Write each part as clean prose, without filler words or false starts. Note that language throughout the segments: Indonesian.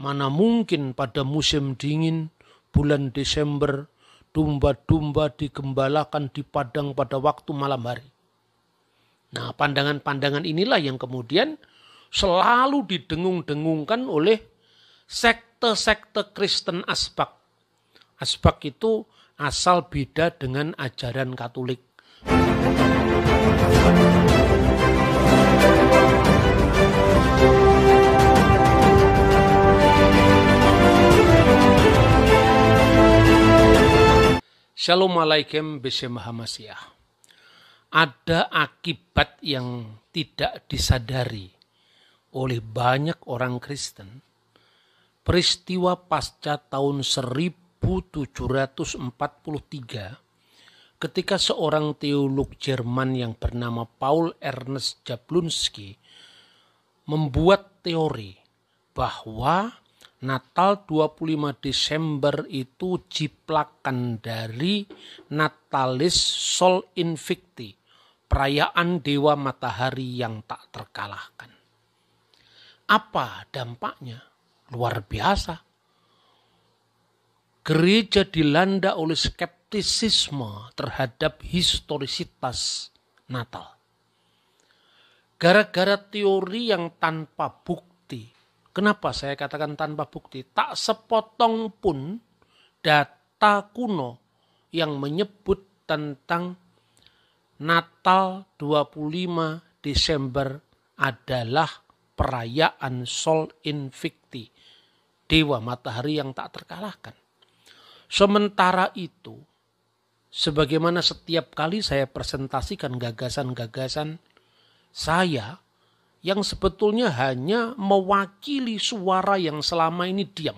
Mana mungkin pada musim dingin, bulan Desember, domba-domba digembalakan di padang pada waktu malam hari. Nah, pandangan-pandangan inilah yang kemudian selalu didengung-dengungkan oleh sekte-sekte Kristen Asbak. Asbak itu asal beda dengan ajaran Katolik. Shalom alaikum Besem Hamasyah. Ada akibat yang tidak disadari oleh banyak orang Kristen. Peristiwa pasca tahun 1743 ketika seorang teolog Jerman yang bernama Paul Ernst Jablonski membuat teori bahwa Natal 25 Desember itu jiplakan dari Natalis Sol Invicti, perayaan Dewa Matahari yang tak terkalahkan. Apa dampaknya? Luar biasa. Gereja dilanda oleh skeptisisme terhadap historisitas Natal. Gara-gara teori yang tanpa bukti. Kenapa saya katakan tanpa bukti? Tak sepotong pun data kuno yang menyebut tentang Natal 25 Desember adalah perayaan Sol Invicti, Dewa Matahari yang tak terkalahkan. Sementara itu, sebagaimana setiap kali saya presentasikan gagasan-gagasan saya, yang sebetulnya hanya mewakili suara yang selama ini diam.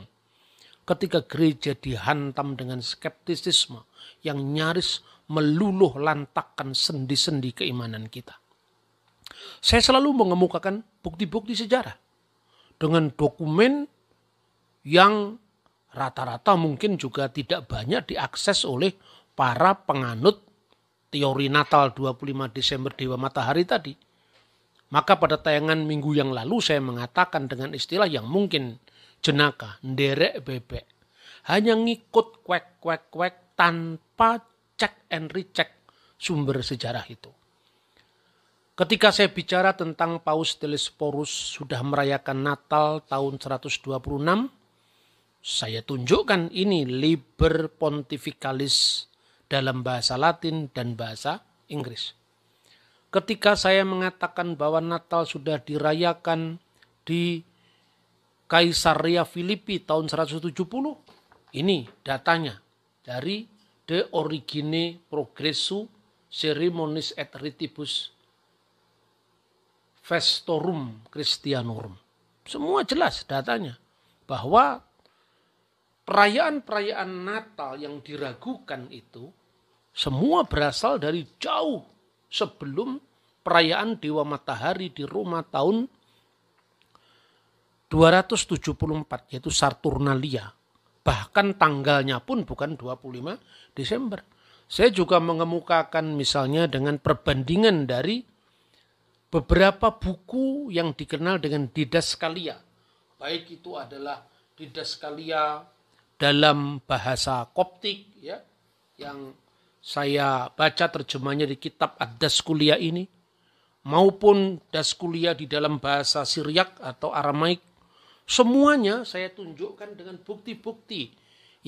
Ketika gereja dihantam dengan skeptisisme yang nyaris meluluh lantakkan sendi-sendi keimanan kita. Saya selalu mengemukakan bukti-bukti sejarah dengan dokumen yang rata-rata mungkin juga tidak banyak diakses oleh para penganut teori Natal 25 Desember Dewa Matahari tadi. Maka pada tayangan minggu yang lalu saya mengatakan dengan istilah yang mungkin jenaka, nderek bebek. Hanya ngikut kwek tanpa cek and recheck sumber sejarah itu. Ketika saya bicara tentang Paus Telesphorus sudah merayakan Natal tahun 126, saya tunjukkan ini Liber Pontificalis dalam bahasa Latin dan bahasa Inggris. Ketika saya mengatakan bahwa Natal sudah dirayakan di Kaisaria Filipi tahun 170, ini datanya dari De Origine Progressu Ceremonis et Ritibus Festorum Christianorum. Semua jelas datanya bahwa perayaan-perayaan Natal yang diragukan itu semua berasal dari jauh sebelum perayaan Dewa Matahari di Roma tahun 274, yaitu Saturnalia. Bahkan tanggalnya pun bukan 25 Desember. Saya juga mengemukakan misalnya dengan perbandingan dari beberapa buku yang dikenal dengan Didaskalia. Baik itu adalah Didaskalia dalam bahasa Koptik, ya, yang saya baca terjemahnya di kitab Ad-Daskulia ini, maupun Daskulia di dalam bahasa Syriak atau Aramaik. Semuanya saya tunjukkan dengan bukti-bukti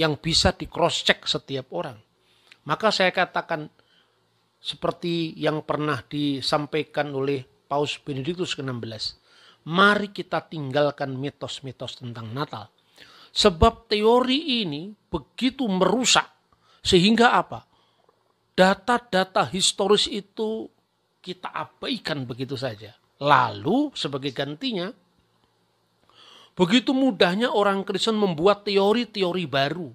yang bisa di-cross-check setiap orang. Maka saya katakan seperti yang pernah disampaikan oleh Paus Benediktus ke-16. Mari kita tinggalkan mitos-mitos tentang Natal. Sebab teori ini begitu merusak sehingga apa? Data-data historis itu kita abaikan begitu saja. Lalu sebagai gantinya, begitu mudahnya orang Kristen membuat teori-teori baru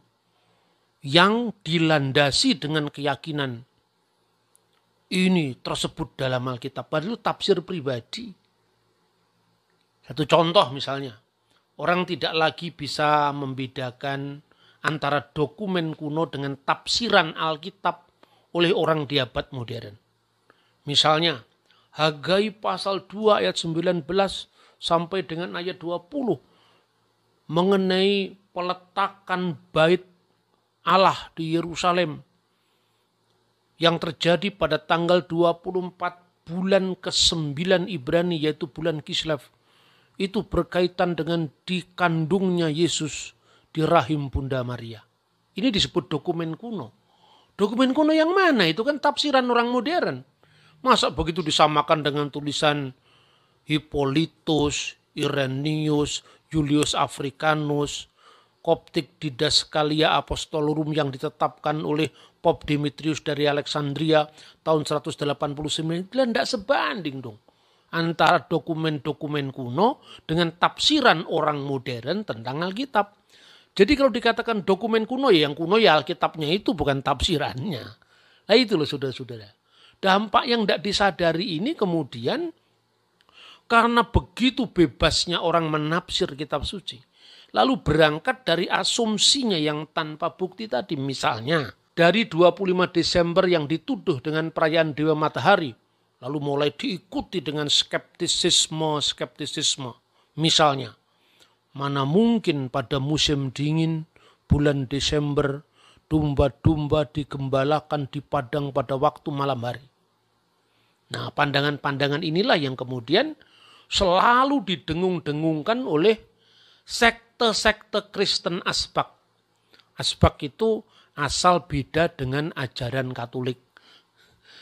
yang dilandasi dengan keyakinan ini tersebut dalam Alkitab. Padahal itu tafsir pribadi. Satu contoh misalnya, orang tidak lagi bisa membedakan antara dokumen kuno dengan tafsiran Alkitab oleh orang di abad modern. Misalnya, Hagai pasal 2 ayat 19 sampai dengan ayat 20 mengenai peletakan bait Allah di Yerusalem yang terjadi pada tanggal 24 bulan ke-9 Ibrani, yaitu bulan Kislev. Itu berkaitan dengan dikandungnya Yesus di rahim Bunda Maria. Ini disebut dokumen kuno. Dokumen kuno yang mana? Itu kan tafsiran orang modern. Masa begitu disamakan dengan tulisan Hippolytus, Irenaeus, Julius Africanus, Koptik Didaskalia Apostolorum yang ditetapkan oleh Pope Demetrius dari Alexandria tahun 189. Tidak sebanding dong antara dokumen-dokumen kuno dengan tafsiran orang modern tentang Alkitab. Jadi kalau dikatakan dokumen kuno, ya yang kuno ya Alkitabnya itu, bukan tafsirannya. Nah itu loh saudara-saudara. Dampak yang tidak disadari ini kemudian karena begitu bebasnya orang menafsir kitab suci. Lalu berangkat dari asumsinya yang tanpa bukti tadi. Misalnya dari 25 Desember yang dituduh dengan perayaan Dewa Matahari. Lalu mulai diikuti dengan skeptisisme. Misalnya, mana mungkin pada musim dingin bulan Desember domba-domba digembalakan di padang pada waktu malam hari. Nah, pandangan-pandangan inilah yang kemudian selalu didengung-dengungkan oleh sekte-sekte Kristen Asbak. Asbak itu asal beda dengan ajaran Katolik.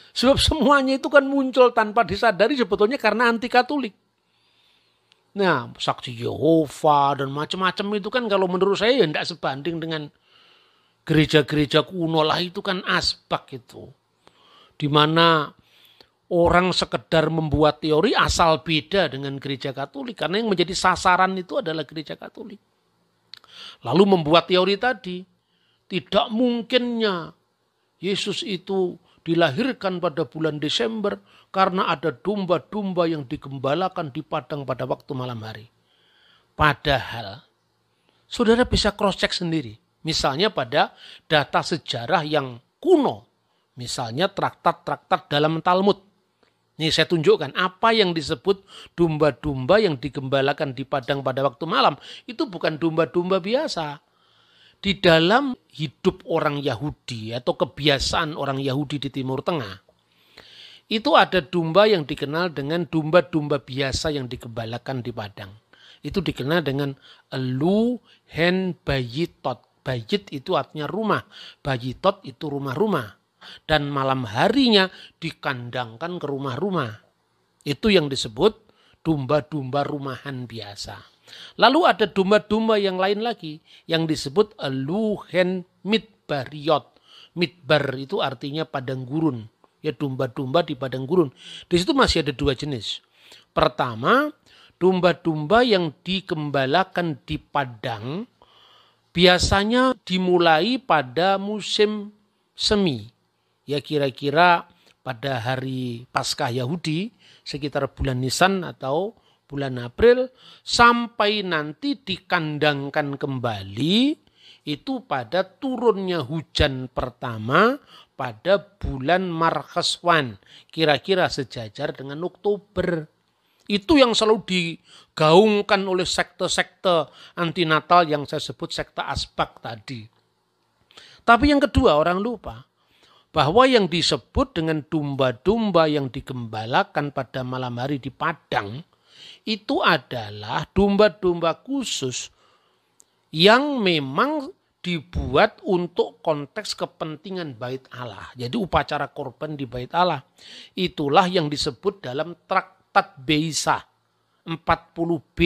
Sebab semuanya itu kan muncul tanpa disadari sebetulnya karena anti Katolik. Nah, saksi Yehova dan macam-macam itu kan kalau menurut saya ya tidak sebanding dengan gereja-gereja kuno lah, itu kan asbak itu. Di mana orang sekedar membuat teori asal beda dengan gereja Katolik. Karena yang menjadi sasaran itu adalah gereja Katolik. Lalu membuat teori tadi, tidak mungkinnya Yesus itu dilahirkan pada bulan Desember karena ada domba-domba yang digembalakan di padang pada waktu malam hari. Padahal, saudara bisa cross-check sendiri. Misalnya pada data sejarah yang kuno. Misalnya traktat-traktat dalam Talmud. Ini saya tunjukkan apa yang disebut domba-domba yang digembalakan di padang pada waktu malam. Itu bukan domba-domba biasa. Di dalam hidup orang Yahudi atau kebiasaan orang Yahudi di Timur Tengah, itu ada domba yang dikenal dengan domba-domba biasa yang digembalakan di padang. Itu dikenal dengan elu hen bayitot. Bayit itu artinya rumah, bayitot itu rumah-rumah. Dan malam harinya dikandangkan ke rumah-rumah. Itu yang disebut domba-domba rumahan biasa. Lalu ada domba-domba yang lain lagi yang disebut eluhen midbariot. Midbar itu artinya padang gurun. Ya, domba-domba di padang gurun. Di situ masih ada dua jenis. Pertama, domba-domba yang digembalakan di padang biasanya dimulai pada musim semi. Ya, kira-kira pada hari Paskah Yahudi sekitar bulan Nisan atau bulan April, sampai nanti dikandangkan kembali itu pada turunnya hujan pertama pada bulan Markheswan, kira-kira sejajar dengan Oktober. Itu yang selalu digaungkan oleh sekte-sekte antinatal yang saya sebut sekte Asbak tadi. Tapi yang kedua, orang lupa bahwa yang disebut dengan domba-domba yang digembalakan pada malam hari di padang itu adalah domba-domba khusus yang memang dibuat untuk konteks kepentingan bait Allah. Jadi upacara korban di bait Allah. Itulah yang disebut dalam traktat Beisa 40b.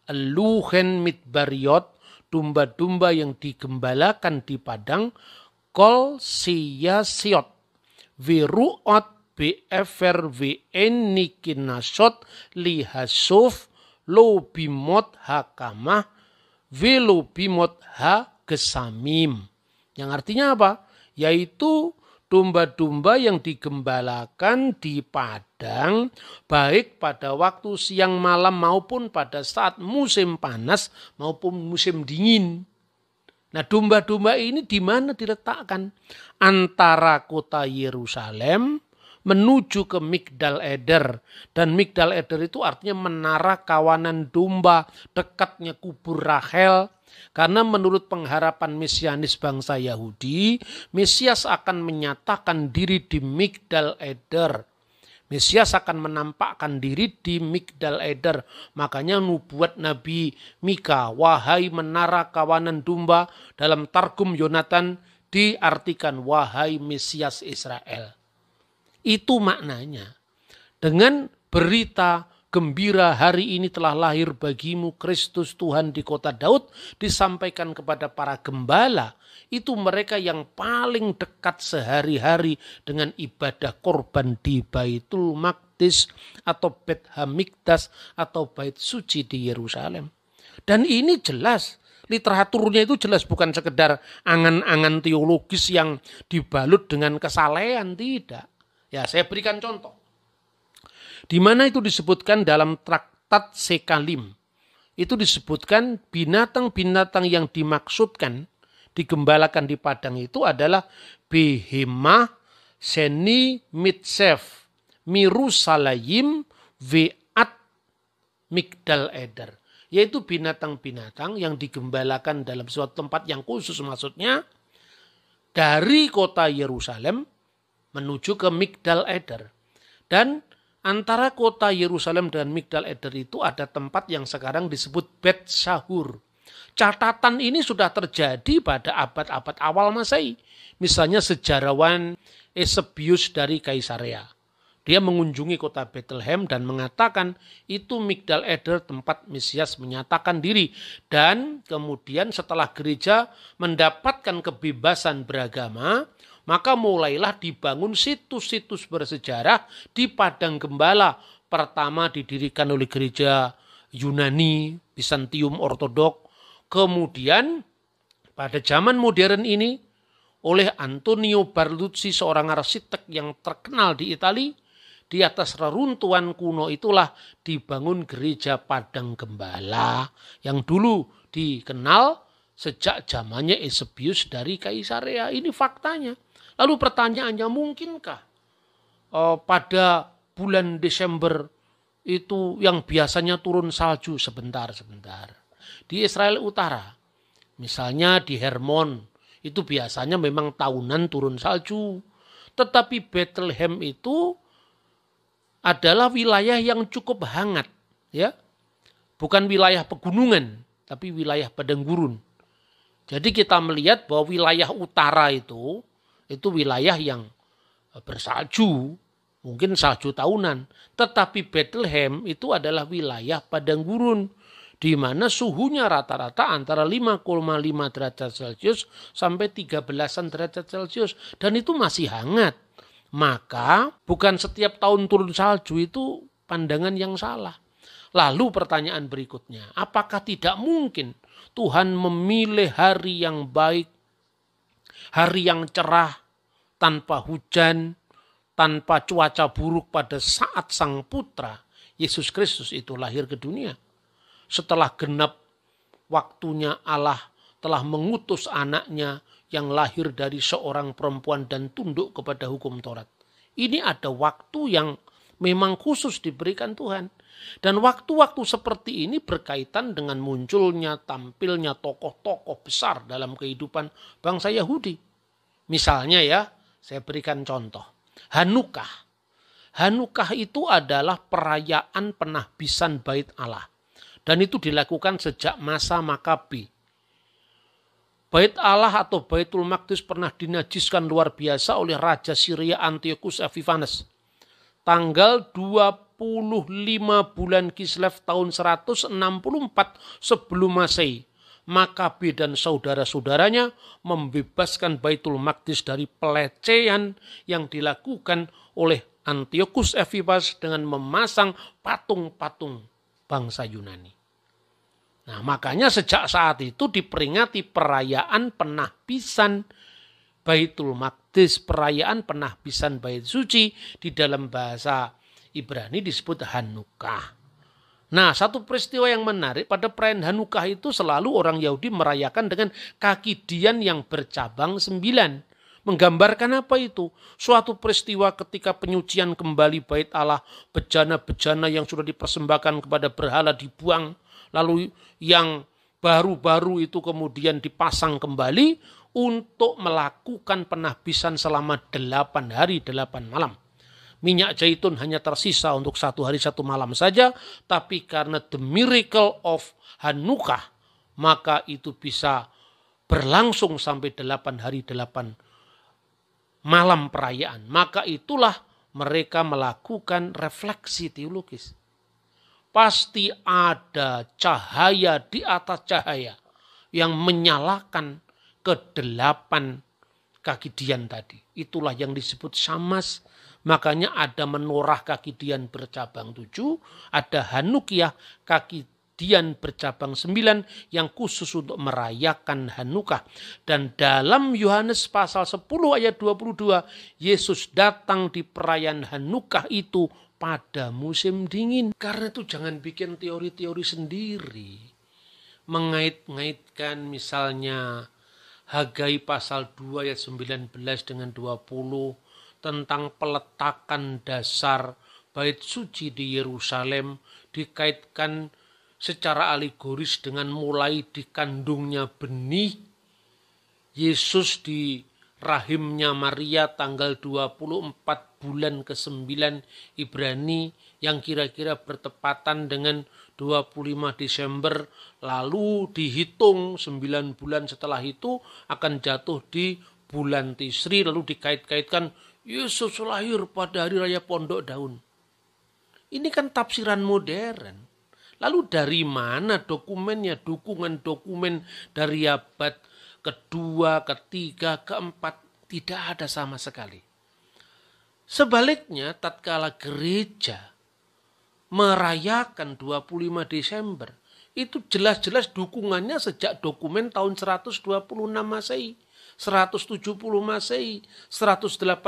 Eluhen midbariot, domba-domba yang digembalakan di padang, kol siyasiot, viruot BFRWN nikinasot lihasuf lobimot hakamah velobimot ha gesamim. Yang artinya apa? Yaitu domba-domba yang digembalakan di padang baik pada waktu siang malam maupun pada saat musim panas maupun musim dingin. Nah, domba-domba ini di mana diletakkan? Antara kota Yerusalem, menuju ke Migdal Eder. Dan Migdal Eder itu artinya menara kawanan domba, dekatnya kubur Rahel. Karena menurut pengharapan mesianis bangsa Yahudi, Mesias akan menyatakan diri di Migdal Eder. Mesias akan menampakkan diri di Migdal Eder. Makanya nubuat Nabi Mika, wahai menara kawanan domba, dalam Targum Yonatan diartikan wahai Mesias Israel. Itu maknanya. Dengan berita gembira hari ini telah lahir bagimu Kristus Tuhan di kota Daud, disampaikan kepada para gembala. Itu mereka yang paling dekat sehari-hari dengan ibadah korban di Baitul Maqdis atau Bet Hamikdas atau Bait Suci di Yerusalem. Dan ini jelas, literaturnya itu jelas, bukan sekedar angan-angan teologis yang dibalut dengan kesalehan, tidak. Ya, saya berikan contoh. Di mana itu disebutkan dalam traktat Sekalim. Itu disebutkan binatang-binatang yang dimaksudkan digembalakan di padang itu adalah Behemah, Seni, Mitsef, Mirusalayim, Ve'at, Migdal Eder. Yaitu binatang-binatang yang digembalakan dalam suatu tempat yang khusus, maksudnya dari kota Yerusalem menuju ke Migdal Eder. Dan antara kota Yerusalem dan Migdal Eder itu ada tempat yang sekarang disebut Bet Syahur. Catatan ini sudah terjadi pada abad-abad awal Masehi. Misalnya sejarawan Eusebius dari Kaisarea. Dia mengunjungi kota Bethlehem dan mengatakan itu Migdal Eder, tempat Mesias menyatakan diri. Dan kemudian setelah gereja mendapatkan kebebasan beragama, maka mulailah dibangun situs-situs bersejarah di Padang Gembala. Pertama didirikan oleh gereja Yunani, Bizantium Ortodok. Kemudian pada zaman modern ini oleh Antonio Barluzzi, seorang arsitek yang terkenal di Italia, di atas reruntuhan kuno itulah dibangun gereja Padang Gembala yang dulu dikenal sejak zamannya Eusebius dari Kaisarea. Ini faktanya. Lalu pertanyaannya, mungkinkah pada bulan Desember itu yang biasanya turun salju sebentar-sebentar? Di Israel Utara, misalnya di Hermon, itu biasanya memang tahunan turun salju. Tetapi Bethlehem itu adalah wilayah yang cukup hangat, ya. Bukan wilayah pegunungan, tapi wilayah padang gurun. Jadi kita melihat bahwa wilayah utara itu wilayah yang bersalju, mungkin salju tahunan. Tetapi Bethlehem itu adalah wilayah padang gurun, di mana suhunya rata-rata antara 5,5 derajat Celcius sampai 13-an derajat Celcius. Dan itu masih hangat. Maka bukan setiap tahun turun salju itu pandangan yang salah. Lalu pertanyaan berikutnya, apakah tidak mungkin Tuhan memilih hari yang baik, hari yang cerah, tanpa hujan, tanpa cuaca buruk pada saat Sang Putra Yesus Kristus itu lahir ke dunia? Setelah genap waktunya Allah telah mengutus anaknya yang lahir dari seorang perempuan dan tunduk kepada hukum Taurat. Ini ada waktu yang memang khusus diberikan Tuhan. Dan waktu-waktu seperti ini berkaitan dengan munculnya, tampilnya tokoh-tokoh besar dalam kehidupan bangsa Yahudi. Misalnya ya, saya berikan contoh. Hanukah. Hanukah itu adalah perayaan penahbisan bait Allah. Dan itu dilakukan sejak masa Makabi. Bait Allah atau Baitul Maqdis pernah dinajiskan luar biasa oleh Raja Syria Antiochus Epiphanes. Tanggal 25 bulan Kislev tahun 164 sebelum Masehi. Makabi dan saudara-saudaranya membebaskan Baitul Maqdis dari pelecehan yang dilakukan oleh Antiochus Epiphanes dengan memasang patung-patung bangsa Yunani. Nah, makanya sejak saat itu diperingati perayaan penahbisan Baitul Maqdis, perayaan penahbisan Bait Suci, di dalam bahasa Ibrani disebut Hanukah. Nah, satu peristiwa yang menarik pada perayaan Hanukah itu selalu orang Yahudi merayakan dengan kaki dian yang bercabang 9. Menggambarkan apa itu? Suatu peristiwa ketika penyucian kembali bait Allah, bejana-bejana yang sudah dipersembahkan kepada berhala dibuang, lalu yang baru-baru itu kemudian dipasang kembali untuk melakukan penahbisan selama 8 hari 8 malam. Minyak zaitun hanya tersisa untuk 1 hari 1 malam saja, tapi karena the miracle of Hanukkah, maka itu bisa berlangsung sampai 8 hari 8 malam perayaan. Maka itulah mereka melakukan refleksi teologis. Pasti ada cahaya di atas cahaya yang menyalakan ke-8 kaki dian tadi. Itulah yang disebut Syamas. Makanya ada menorah kaki dian bercabang 7, ada Hanukiah kaki dian bercabang 9 yang khusus untuk merayakan Hanukkah. Dan dalam Yohanes pasal 10 ayat 22, Yesus datang di perayaan Hanukkah itu pada musim dingin. Karena itu jangan bikin teori-teori sendiri. Mengait-ngaitkan misalnya Hagai pasal 2 ayat 19 dengan 20 tentang peletakan dasar bait suci di Yerusalem dikaitkan secara alegoris dengan mulai dikandungnya benih Yesus di rahimnya Maria tanggal 24 bulan ke-9 Ibrani yang kira-kira bertepatan dengan 25 Desember, lalu dihitung 9 bulan setelah itu akan jatuh di bulan Tisri, lalu dikait-kaitkan Yesus lahir pada hari raya Pondok Daun. Ini kan tafsiran modern. Lalu dari mana dokumennya? Dukungan dokumen dari abad kedua, ketiga, keempat tidak ada sama sekali. Sebaliknya tatkala gereja merayakan 25 Desember, itu jelas-jelas dukungannya sejak dokumen tahun 126 Masehi. 170 Masehi, 189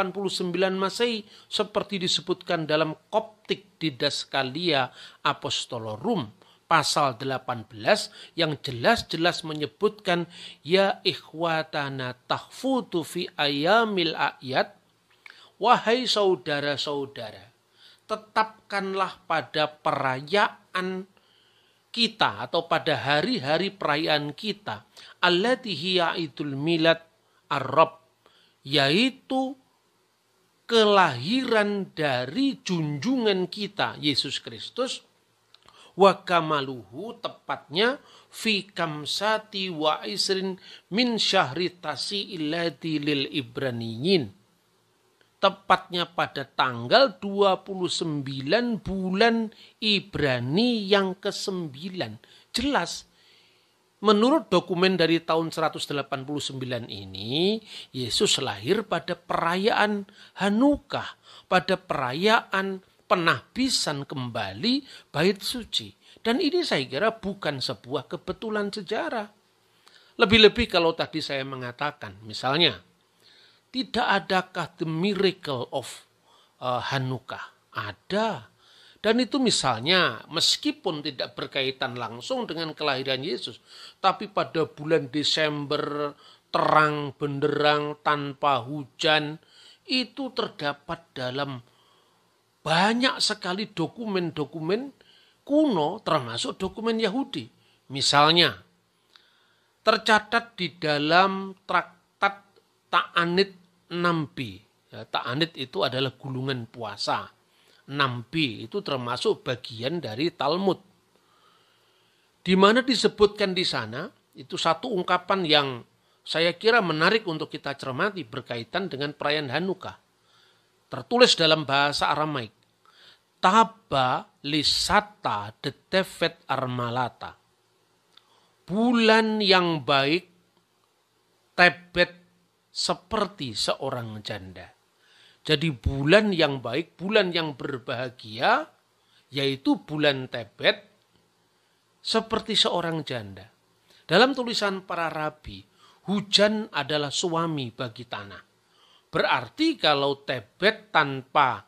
Masehi, seperti disebutkan dalam Koptik Didaskalia Apostolorum pasal 18 yang jelas-jelas menyebutkan ya ikhwatana tahfutu fi ayamil a'yad, wahai saudara-saudara, tetapkanlah pada perayaan kita atau pada hari-hari perayaan kita allati hiya idul milad Arab, yaitu kelahiran dari junjungan kita Yesus Kristus, wa kamaluhu, tepatnya fi kamsati wa isrin min syahri tasi'illati lil ibraniyin, tepatnya pada tanggal 29 bulan Ibrani yang ke-9. Jelas menurut dokumen dari tahun 189 ini, Yesus lahir pada perayaan Hanukkah, pada perayaan penahbisan kembali bait suci. Dan ini saya kira bukan sebuah kebetulan sejarah. Lebih-lebih kalau tadi saya mengatakan, misalnya, tidak adakah the miracle of Hanukkah? Ada. Dan itu misalnya meskipun tidak berkaitan langsung dengan kelahiran Yesus, tapi pada bulan Desember terang benderang tanpa hujan, itu terdapat dalam banyak sekali dokumen-dokumen kuno termasuk dokumen Yahudi. Misalnya tercatat di dalam traktat Ta'anit 6b. Ya, Ta'anit itu adalah gulungan puasa. 6b itu termasuk bagian dari Talmud. Di mana disebutkan di sana, itu satu ungkapan yang saya kira menarik untuk kita cermati berkaitan dengan perayaan Hanukkah. Tertulis dalam bahasa Aramaik. Taba lisata detefet armalata. Bulan yang baik, tebet seperti seorang janda. Jadi bulan yang baik, bulan yang berbahagia, yaitu bulan Tebet, seperti seorang janda. Dalam tulisan para rabi, hujan adalah suami bagi tanah. Berarti kalau Tebet tanpa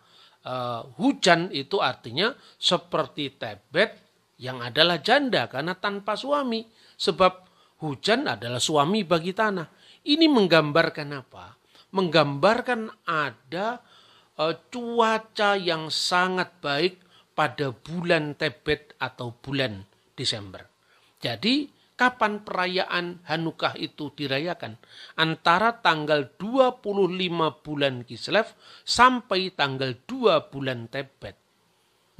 hujan itu artinya seperti Tebet yang adalah janda karena tanpa suami. Sebab hujan adalah suami bagi tanah. Ini menggambarkan apa? menggambarkan ada cuaca yang sangat baik pada bulan Tebet atau bulan Desember. Jadi kapan perayaan Hanukkah itu dirayakan? Antara tanggal 25 bulan Kislev sampai tanggal 2 bulan Tebet.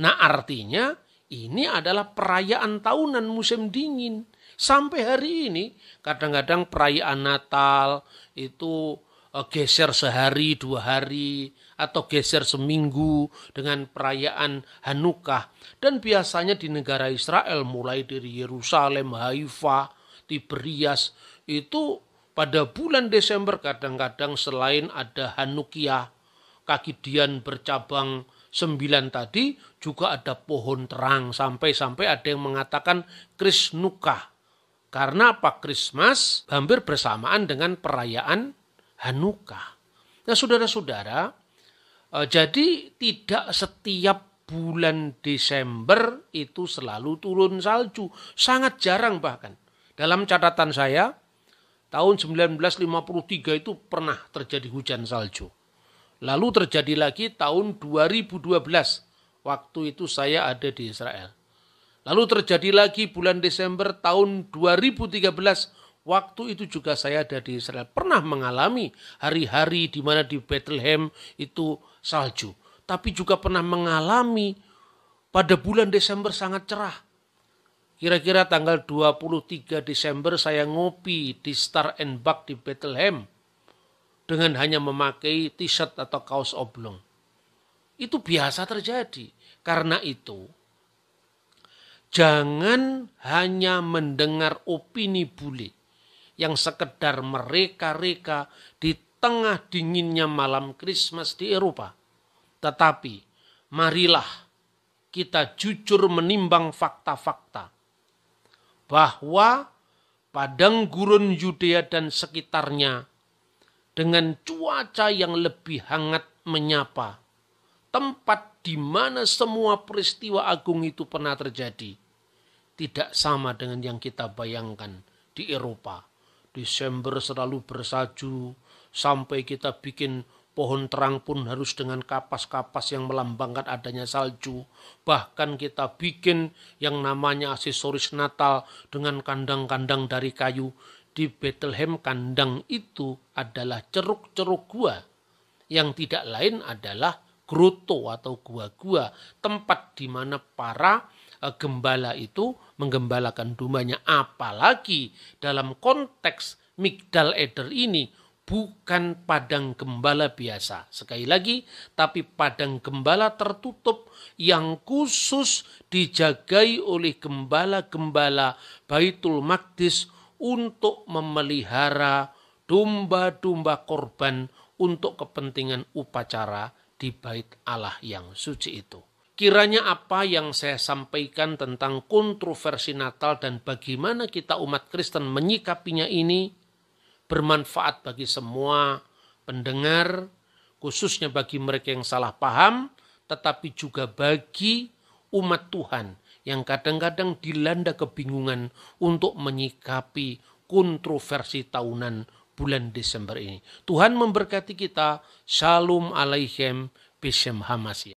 Nah artinya ini adalah perayaan tahunan musim dingin. Sampai hari ini kadang-kadang perayaan Natal itu geser sehari, 2 hari, atau geser seminggu dengan perayaan Hanukkah. Dan biasanya di negara Israel mulai dari Yerusalem, Haifa, Tiberias itu pada bulan Desember kadang-kadang selain ada Hanukkah, kaki dian bercabang 9 tadi juga ada pohon terang sampai ada yang mengatakan Krisnukkah. Karena apa? Christmas hampir bersamaan dengan perayaan Hanukkah. Nah saudara-saudara, jadi tidak setiap bulan Desember itu selalu turun salju. Sangat jarang bahkan. Dalam catatan saya, tahun 1953 itu pernah terjadi hujan salju. Lalu terjadi lagi tahun 2012. Waktu itu saya ada di Israel. Lalu terjadi lagi bulan Desember tahun 2013. Waktu itu juga saya ada di Israel. Pernah mengalami hari-hari di mana di Bethlehem itu salju. Tapi juga pernah mengalami pada bulan Desember sangat cerah. Kira-kira tanggal 23 Desember saya ngopi di Star and Bug di Bethlehem. Dengan hanya memakai t-shirt atau kaos oblong. Itu biasa terjadi. Karena itu, jangan hanya mendengar opini bule yang sekedar mereka-reka di tengah dinginnya malam Christmas di Eropa. Tetapi marilah kita jujur menimbang fakta-fakta bahwa padang gurun Yudea dan sekitarnya dengan cuaca yang lebih hangat menyapa, tempat di mana semua peristiwa agung itu pernah terjadi, tidak sama dengan yang kita bayangkan di Eropa. Desember selalu bersalju, sampai kita bikin pohon terang pun harus dengan kapas-kapas yang melambangkan adanya salju. Bahkan kita bikin yang namanya aksesoris Natal dengan kandang-kandang dari kayu. Di Bethlehem kandang itu adalah ceruk-ceruk gua, yang tidak lain adalah groto atau gua-gua, tempat di mana para gembala itu menggembalakan dombanya. Apalagi dalam konteks Migdal Eder ini bukan padang gembala biasa. Sekali lagi, tapi padang gembala tertutup yang khusus dijagai oleh gembala-gembala Baitul Maqdis untuk memelihara domba-domba korban untuk kepentingan upacara di bait Allah yang suci itu. Kiranya apa yang saya sampaikan tentang kontroversi Natal dan bagaimana kita umat Kristen menyikapinya ini bermanfaat bagi semua pendengar, khususnya bagi mereka yang salah paham, tetapi juga bagi umat Tuhan yang kadang-kadang dilanda kebingungan untuk menyikapi kontroversi tahunan bulan Desember ini. Tuhan memberkati kita. Shalom Aleichem Beshem Hamashiach.